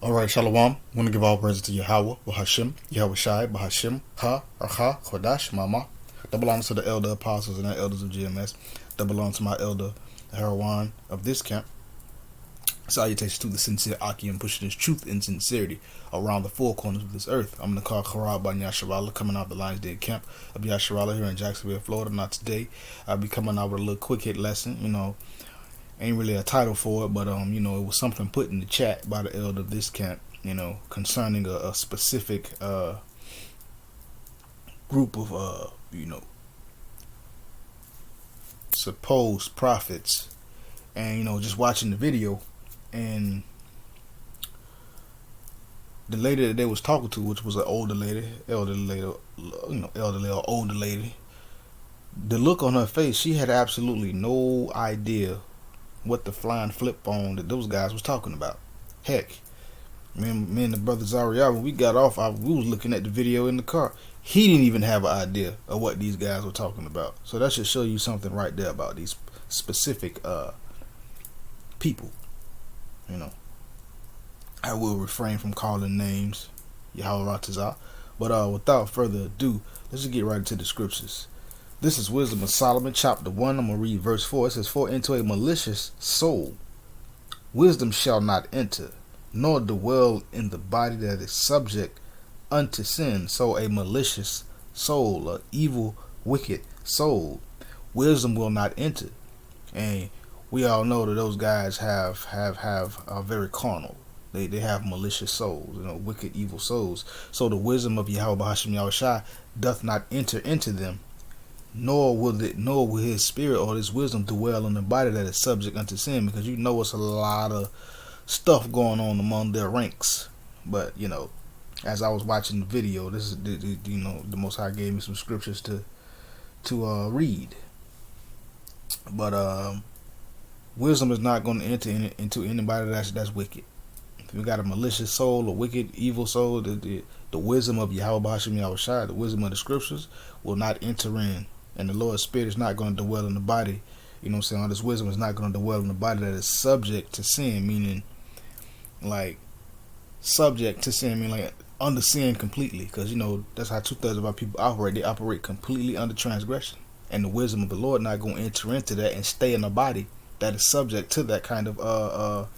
Alright, Shalom. I want to give all praise to Yahweh, Bahashim, Yahweh Shai, Bahashim, Ha, Archa, Chodash, Mama. That belongs to the elder apostles and the elders of GMS. That belongs to my elder, Harawan of this camp. Salutations to the sincere Akim, pushing his truth and sincerity around the four corners of this earth. I'm the Kar Kharab by Yasharala, coming out of the Lions Den camp of Yasharala here in Jacksonville, Florida. Not today. I'll be coming out with a little quick hit lesson, ain't really a title for it, but it was something put in the chat by the elder of this camp, concerning a specific group of supposed prophets, and just watching the video, and the lady that they was talking to, which was an elderly or older lady, the look on her face, she had absolutely no idea what the flying flip phone that those guys was talking about. Heck, me and the brother Zariah, when we got off, we was looking at the video in the car. He didn't even have an idea of what these guys were talking about. So that should show you something right there about these specific people. I will refrain from calling names, Yahweh Ratazah. But without further ado, let's just get right into the scriptures. This is Wisdom of Solomon, chapter 1. I'm going to read verse 4. It says, "For into a malicious soul wisdom shall not enter, nor dwell in the body that is subject unto sin." So a malicious soul, an evil, wicked soul, wisdom will not enter. And we all know that those guys are very carnal. They have malicious souls, wicked, evil souls. So the wisdom of Yahweh Bahashim Yahweh Shai doth not enter into them, nor will his spirit or his wisdom dwell in the body that is subject unto sin, because it's a lot of stuff going on among their ranks. But as I was watching the video, this is the Most High gave me some scriptures to read. But wisdom is not going to enter into anybody that's wicked. If you got a malicious soul, a wicked, evil soul, the wisdom of Yahweh Bahashim Yahweh Shai, the wisdom of the scriptures, will not enter in. And the Lord's Spirit is not going to dwell in the body. All this wisdom is not going to dwell in the body that is subject to sin, meaning like subject to sin, meaning like under sin completely. Because that's how 2/3 of our people operate. They operate completely under transgression. And the wisdom of the Lord not going to enter into that and stay in a body that is subject to that kind of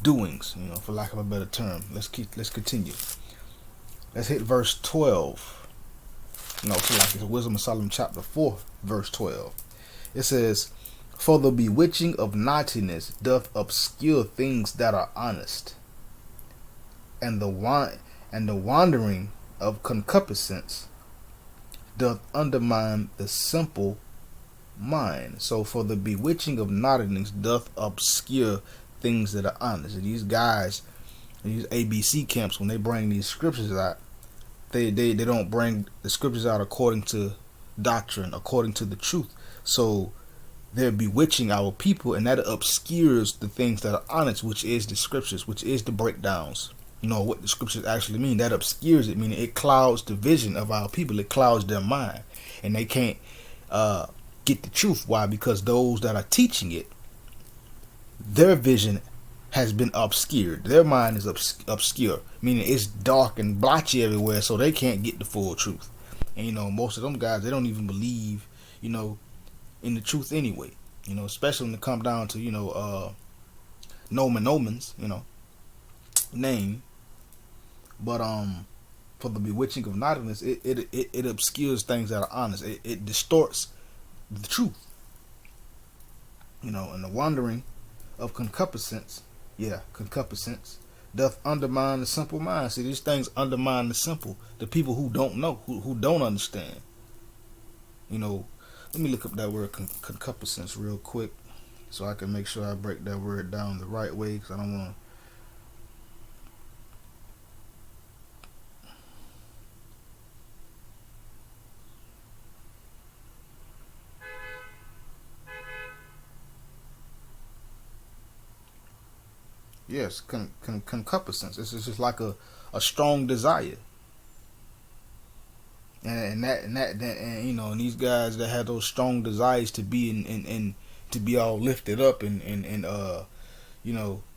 doings, for lack of a better term. Let's continue. Let's hit verse 12. So like it's Wisdom of Solomon chapter 4 verse 12. It says, "For the bewitching of naughtiness doth obscure things that are honest, and the wandering of concupiscence doth undermine the simple mind." So for the bewitching of naughtiness doth obscure things that are honest. And these guys, these ABC camps, when they bring these scriptures out, they don't bring the scriptures out according to doctrine, according to the truth. So they're bewitching our people, and that obscures the things that are honest, which is the scriptures, which is the breakdowns. What the scriptures actually mean. That obscures it, meaning it clouds the vision of our people. It clouds their mind, and they can't get the truth. Why? Because those that are teaching it, their vision has been obscured. Their mind is obscure, meaning it's dark and blotchy everywhere, so they can't get the full truth. And most of them guys, they don't even believe in the truth anyway. Especially when it comes down to nomen omens, name. But for the bewitching of naughtiness, it obscures things that are honest. It distorts the truth. And the wandering of concupiscence doth undermine the simple mind. See, these things undermine the simple, the people who don't know, who don't understand. Let me look up that word concupiscence real quick, so I can make sure I break that word down the right way, because I don't want to. Yes, concupiscence. It's just like a strong desire, and these guys that have those strong desires to be in to be all lifted up and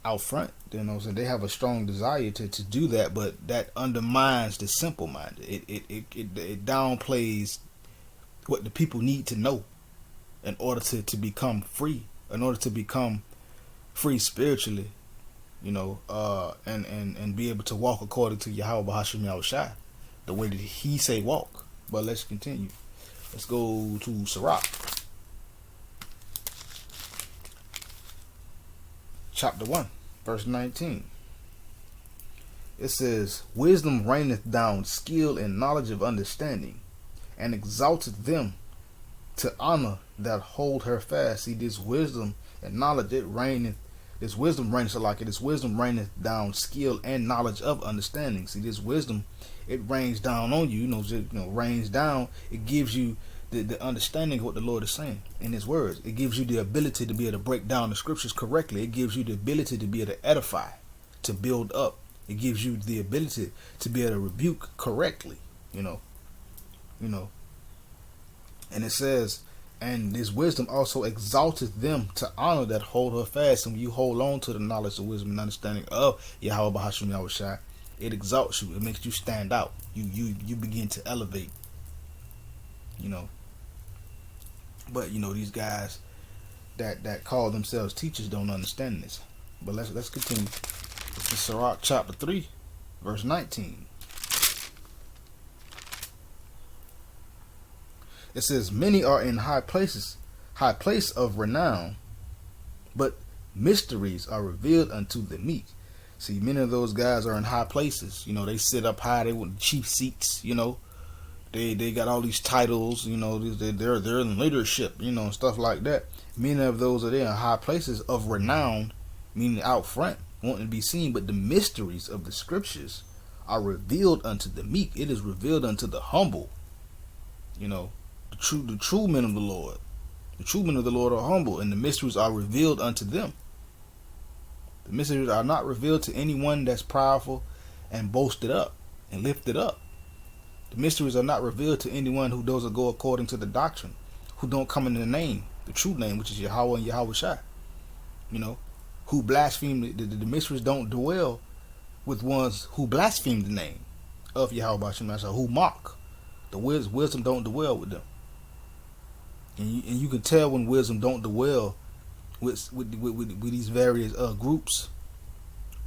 out front. You know what I'm saying? They have a strong desire to do that, but that undermines the simple minded. It downplays what the people need to know in order to become free, in order to become free spiritually, and be able to walk according to Yahweh Bahashim Yahushai, the way that he say walk. But let's continue. Let's go to Sirach, chapter 1, verse 19. It says, wisdom raineth down skill and knowledge of understanding, and exalteth them to honor that hold her fast. See, this wisdom and knowledge, this wisdom raineth down skill and knowledge of understanding. See, this wisdom, it rains down on you, rains down. It gives you the understanding of what the Lord is saying in his words. It gives you the ability to be able to break down the scriptures correctly. It gives you the ability to be able to edify, to build up. It gives you the ability to be able to rebuke correctly, And it says, and this wisdom also exalteth them to honor that hold her fast. And when you hold on to the knowledge, the wisdom, and understanding of Yahweh Bahashim Yahushai, it exalts you. It makes you stand out. You begin to elevate. But these guys that call themselves teachers don't understand this. But let's continue. This is Sirach chapter 3, verse 19. It says, many are in high place of renown, but mysteries are revealed unto the meek. See, many of those guys are in high places. They sit up high. They want chief seats. They got all these titles. They're in leadership. And stuff like that. Many of those are there in high places of renown, meaning out front, wanting to be seen. But the mysteries of the scriptures are revealed unto the meek. It is revealed unto the humble. The true men of the Lord. The true men of the Lord are humble, and the mysteries are revealed unto them. The mysteries are not revealed to anyone that's powerful and boasted up and lifted up. The mysteries are not revealed to anyone who doesn't go according to the doctrine, who don't come in the name, the true name, which is Yahweh and Yahweh Shai. Who blaspheme. The mysteries don't dwell with ones who blaspheme the name of Yahweh Bahashim Yahushai, who mock. The wisdom don't dwell with them. And you can tell when wisdom don't dwell with these various groups.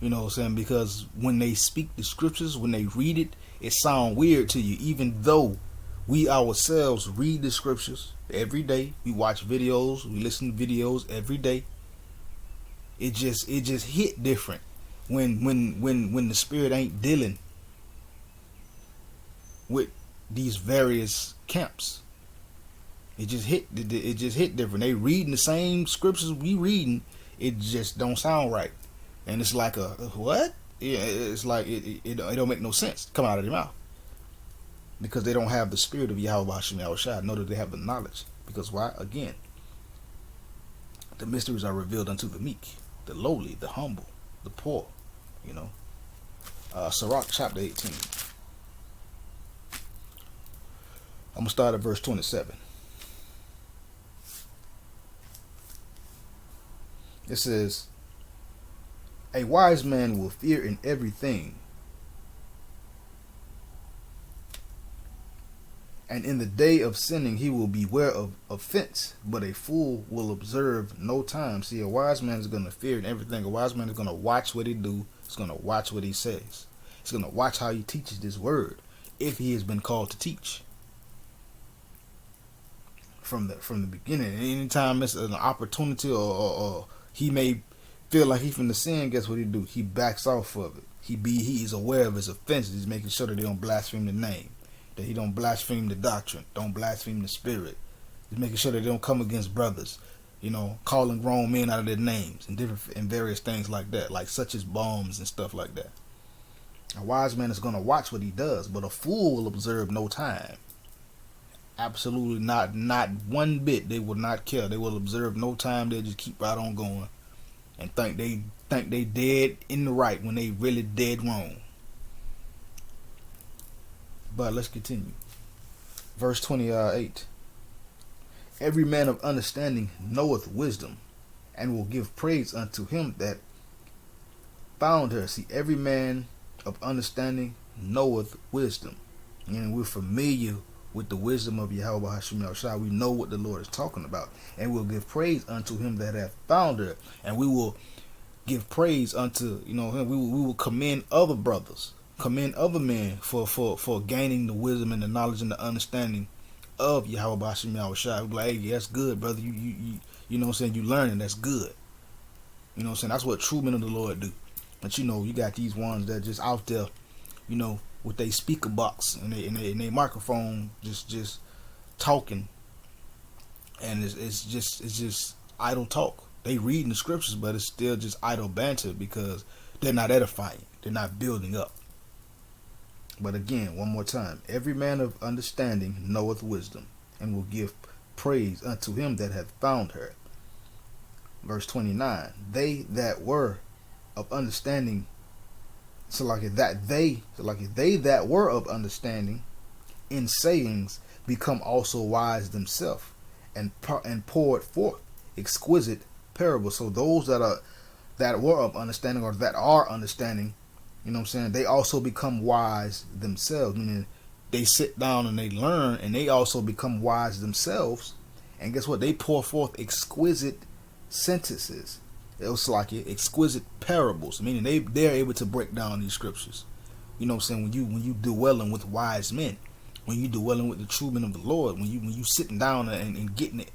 Because when they speak the scriptures, when they read it, it sounds weird to you. Even though we ourselves read the scriptures every day, we watch videos, we listen to videos every day. It just hit different when the spirit ain't dealing with these various camps. It just hit different. They reading the same scriptures we reading. It just don't sound right, and it's like a what? Yeah, it's like it don't make no sense come out of their mouth because they don't have the spirit of Yahweh Bahashim Yahushai, nor do they have the knowledge. Because why? Again, the mysteries are revealed unto the meek, the lowly, the humble, the poor. Sirach chapter 18. I'm gonna start at verse 27. It says, a wise man will fear in everything, and in the day of sinning he will beware of offense, but a fool will observe no time. See, a wise man is going to fear in everything. A wise man is going to watch what he do. He's going to watch what he says. He's going to watch how he teaches this word, if he has been called to teach. From the beginning, anytime it's an opportunity or he may feel like he's finna sin, guess what he do? He backs off of it. He is aware of his offenses. He's making sure that they don't blaspheme the name, that he don't blaspheme the doctrine, don't blaspheme the spirit. He's making sure that they don't come against brothers, calling grown men out of their names and various things like that, like such as bombs and stuff like that. A wise man is gonna watch what he does, but a fool will observe no time. Absolutely not one bit. They will not care. They will observe no time. They'll just keep right on going and think they dead in the right when they really dead wrong. But let's continue. Verse 28. Every man of understanding knoweth wisdom, and will give praise unto him that found her. See, every man of understanding knoweth wisdom. And we're familiar with the wisdom of Yahweh Hashem Yahushua. We know what the Lord is talking about. And we'll give praise unto him that hath found her. And we will give praise unto, him. We will commend other brothers, commend other men for gaining the wisdom and the knowledge and the understanding of Yahweh Hashem Yahushua. We're like, hey, that's good, brother. You know what I'm saying? You learning, that's good. You know what I'm saying? That's what true men of the Lord do. But you got these ones that just out there, with their speaker box and they microphone just talking, and it's just idle talk. They reading the scriptures, but it's still just idle banter because they're not edifying. They're not building up. But again, one more time, every man of understanding knoweth wisdom, and will give praise unto him that hath found her. Verse 29, they that were of understanding, they that were of understanding in sayings become also wise themselves, and poured forth exquisite parables. So those that were of understanding, or that are understanding, they also become wise themselves. Meaning they sit down and they learn, and they also become wise themselves. And guess what? They pour forth exquisite sentences. It was like exquisite parables, meaning they're able to break down these scriptures. When you dwelling with wise men, when you dwelling with the true men of the Lord, when you sitting down and getting it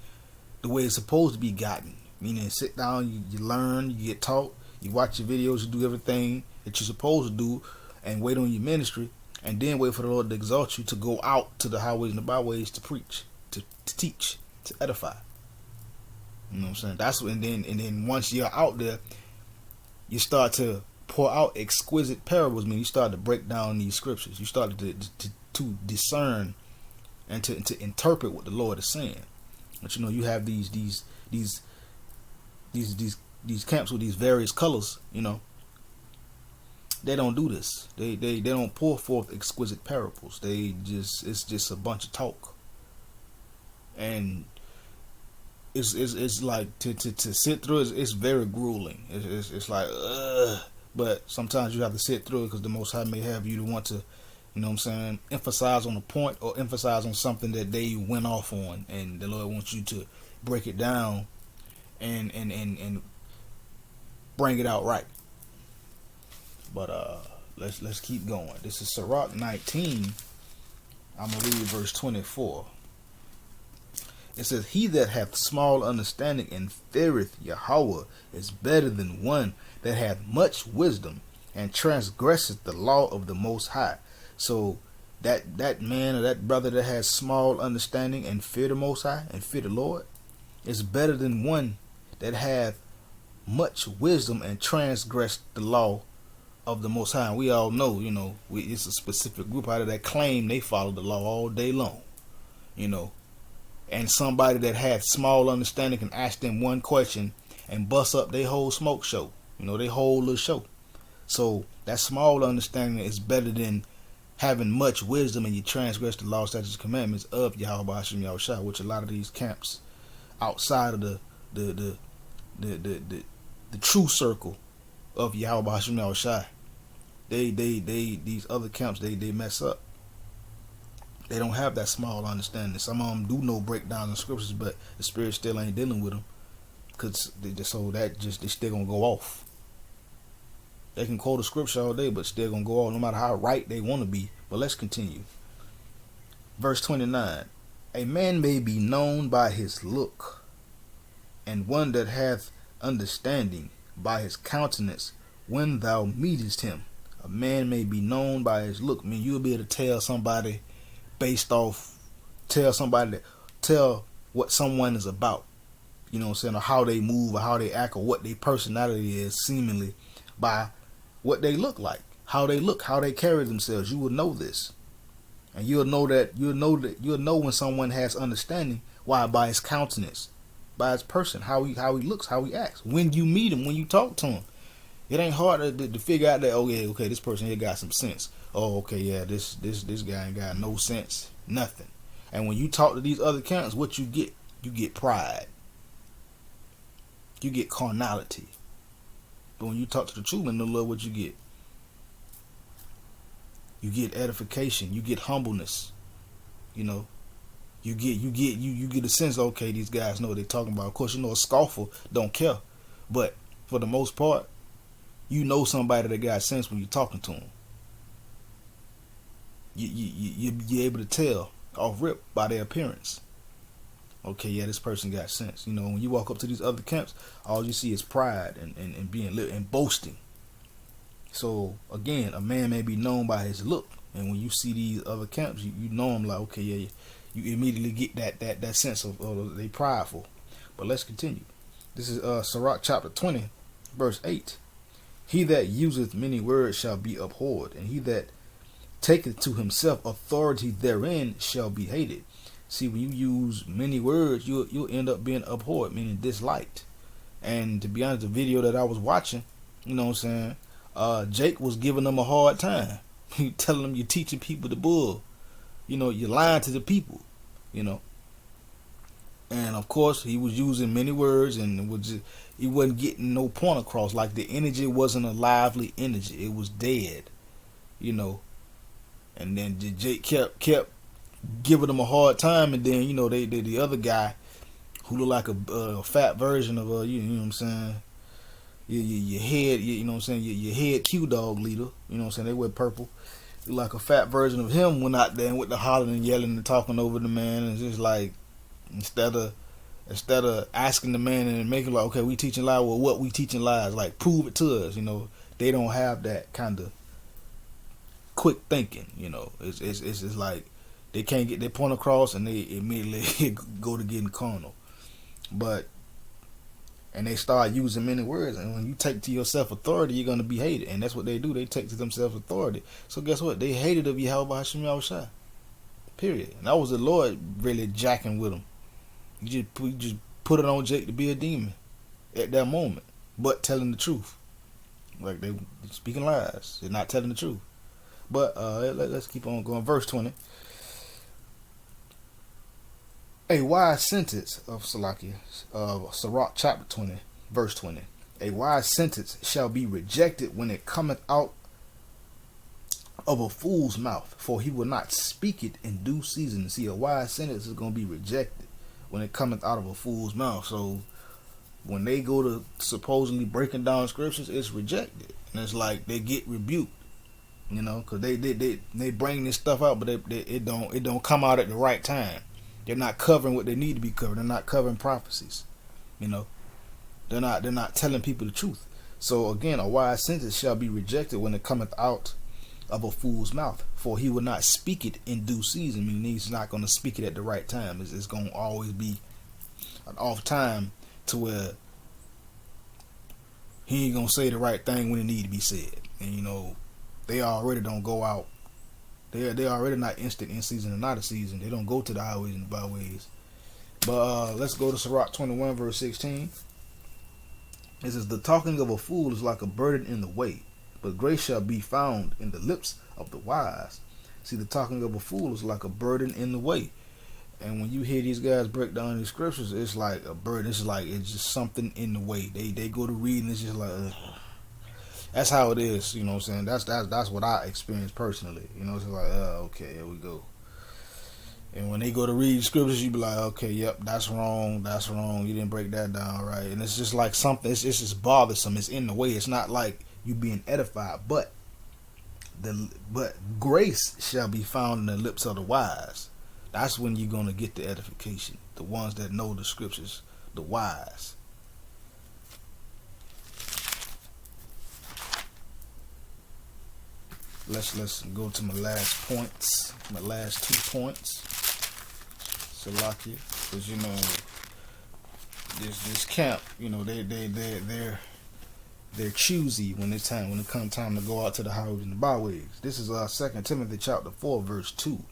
the way it's supposed to be gotten, meaning sit down, you learn, you get taught, you watch your videos, you do everything that you're supposed to do, and wait on your ministry, and then wait for the Lord to exalt you to go out to the highways and the byways to preach, to teach, to edify. You know what I'm saying? That's when, and then once you're out there, you start to pour out exquisite parables. I mean, you start to break down these scriptures. You start to discern and to interpret what the Lord is saying. But you have these camps with these various colors. They don't do this. They don't pour forth exquisite parables. It's just a bunch of talk. And it's like to sit through it's very grueling. It's like but sometimes you have to sit through it because the Most High may have you to want to, emphasize on a point or emphasize on something that they went off on, and the Lord wants you to break it down and bring it out right. But let's keep going. This is Sirach 19. I'm gonna read verse 24. It says, he that hath small understanding and feareth Yahweh is better than one that hath much wisdom and transgresseth the law of the Most High. So that man or that brother that has small understanding and fear the Most High and fear the Lord is better than one that hath much wisdom and transgressed the law of the Most High. And we all know, it's a specific group out of that claim they follow the law all day long, And somebody that had small understanding can ask them one question and bust up their whole smoke show, their whole little show. So that small understanding is better than having much wisdom and you transgress the law, statutes, commandments of Yahweh Hashem Yahushua, which a lot of these camps outside of the true circle of Yahweh Hashem Yahushua, these other camps they mess up. They don't have that small understanding. Some of them do know breakdowns in scriptures, but the Spirit still ain't dealing with them, because they still gonna go off. They can quote a scripture all day, but still gonna go off, no matter how right they want to be. But let's continue. Verse 29: a man may be known by his look, and one that hath understanding by his countenance when thou meetest him. A man may be known by his look. I mean, you'll be able to tell somebody tell what someone is about, or how they move or how they act or what their personality is, seemingly by what they look like, how they carry themselves. You will know this, and you'll know when someone has understanding. Why? By his countenance, by his person, how he looks, how he acts. When you meet him, when you talk to him, it ain't hard to figure out that, oh yeah, okay, this person here got some sense. Oh, okay, yeah, this guy ain't got no sense, nothing. And when you talk to these other camps, what you get? You get pride. You get carnality. But when you talk to the true men, no love, what you get? You get edification. You get humbleness. You know, you get a sense. Okay, these guys know what they're talking about. Of course, you know a scoffer don't care, but for the most part, you know somebody that got sense when you're talking to them. You're able to tell off rip by their appearance. Okay, yeah, this person got sense. You know, when you walk up to these other camps, all you see is pride and being lit and boasting. So again, a man may be known by his look, and when you see these other camps, you know him like, okay, yeah, you immediately get that sense of they prideful. But let's continue. This is Sirach chapter 20, verse 8. He that useth many words shall be abhorred, and he that taketh to himself authority therein shall be hated. See, when you use many words, you'll end up being abhorred, meaning disliked. And to be honest, the video that I was watching, you know what I'm saying, Jake was giving them a hard time. You telling them you're teaching people the bull. You know, you're lying to the people, you know. And of course, he was using many words, and he wasn't getting no point across. Like the energy wasn't a lively energy; it was dead, you know. And then Jake kept giving them a hard time, and then you know the other guy who looked like a fat version of you know what I'm saying, your head, you know what I'm saying, your head Q dog leader, you know what I'm saying, they wear purple, like a fat version of him went out there and with the hollering and yelling and talking over the man, and it's just like instead of asking the man and making like, okay, we teaching lies, well, what we teaching lies, like prove it to us, you know. They don't have that kind of quick thinking, you know. It's just like they can't get their point across, and they immediately go to getting carnal. And they start using many words, and when you take to yourself authority, you're gonna be hated, and that's what they do. They take to themselves authority. So guess what? They hated of Yahweh Hashem Yahushua. Period. And that was the Lord really jacking with them. You just put it on Jake to be a demon at that moment, but telling the truth. Like they speaking lies, they're not telling the truth. But let's keep on going. Verse 20. A wise sentence of Salakia, Sirach chapter 20, verse 20. A wise sentence shall be rejected when it cometh out of a fool's mouth, for he will not speak it in due season. See, a wise sentence is going to be rejected when it cometh out of a fool's mouth. So when they go to supposedly breaking down scriptures, it's rejected, and it's like they get rebuked. You know, because they bring this stuff out, but it don't come out at the right time. They're not covering what they need to be covered. They're not covering prophecies. You know, they're not telling people the truth. So again, a wise sentence shall be rejected when it cometh out of a fool's mouth, for he will not speak it in due season. Meaning he's not going to speak it at the right time. It's going to always be an off time to where he ain't going to say the right thing when it need to be said. And you know, they already don't go out. They already not instant in season and not a season. They don't go to the highways and the byways. But let's go to Sirach 21 verse 16. It says, the talking of a fool is like a burden in the way, but grace shall be found in the lips of the wise. See, the talking of a fool is like a burden in the way. And when you hear these guys break down these scriptures, it's like a burden. It's just something in the way. They go to read and it's just like, that's how it is, you know what I'm saying? That's what I experienced personally. You know, it's like, okay, here we go. And when they go to read scriptures, you be like, okay, yep, that's wrong. You didn't break that down right. And it's just like something, it's just bothersome. It's in the way. It's not like you being edified, but grace shall be found in the lips of the wise. That's when you're going to get the edification. The ones that know the scriptures, the wise. Let's go to my last 2 points. Salakia, because you know this camp, you know they're choosy when it comes time to go out to the highways and the byways. This is 2 Timothy chapter 4 verse 2.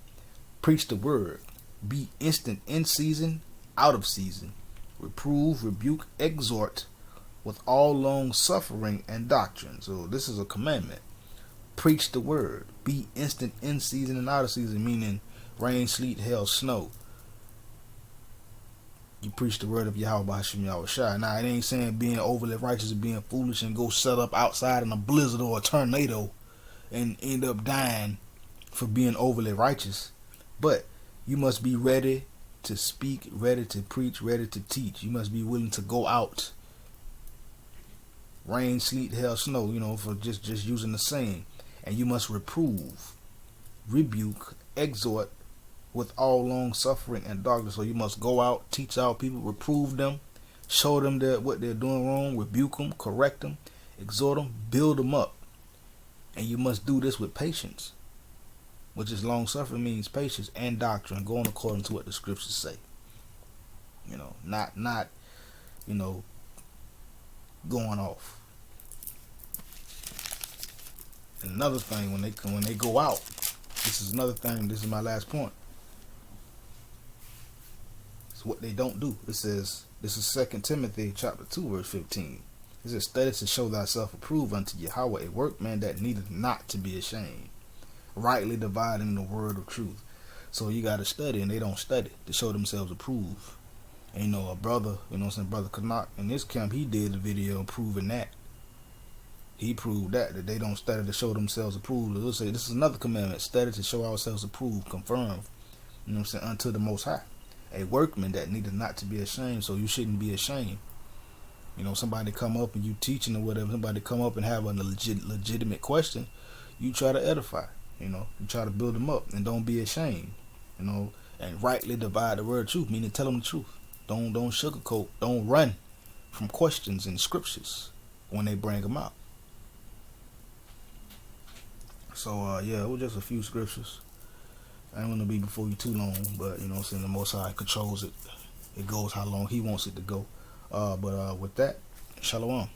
Preach the word, be instant in season, out of season, reprove, rebuke, exhort with all long suffering and doctrine. So this is a commandment. Preach the word. Be instant in season and out of season, meaning rain, sleet, hail, snow. You preach the word of Yahweh Hashem Yahushua. Now, it ain't saying being overly righteous and being foolish and go set up outside in a blizzard or a tornado and end up dying for being overly righteous. But you must be ready to speak, ready to preach, ready to teach. You must be willing to go out. Rain, sleet, hail, snow, for just using the saying. And you must reprove, rebuke, exhort with all long suffering and darkness. So you must go out, teach our people, reprove them, show them what they're doing wrong, rebuke them, correct them, exhort them, build them up. And you must do this with patience, which is long suffering, means patience and doctrine, going according to what the scriptures say. Not going off. And another thing, when they go out, this is another thing. This is my last point. It's what they don't do. It says, this is 2 Timothy chapter 2 verse 15. It says, study to show thyself approved unto Yahweh, a workman that needeth not to be ashamed, rightly dividing the word of truth. So you got to study, and they don't study to show themselves approved. And a brother, Brother Kanak in this camp, he did a video proving that. He proved that they don't study to show themselves approved. He'll say this is another commandment: study to show ourselves approved, confirmed, unto the Most High, a workman that needeth not to be ashamed. So you shouldn't be ashamed. Somebody come up and you teaching or whatever. Somebody come up and have a legitimate question. You try to edify. You try to build them up, and don't be ashamed. And rightly divide the word of truth, meaning tell them the truth. Don't sugarcoat. Don't run from questions in scriptures when they bring them out. So it was just a few scriptures. I ain't gonna be before you too long, but the Most High controls it. It goes how long He wants it to go. But with that, shalom.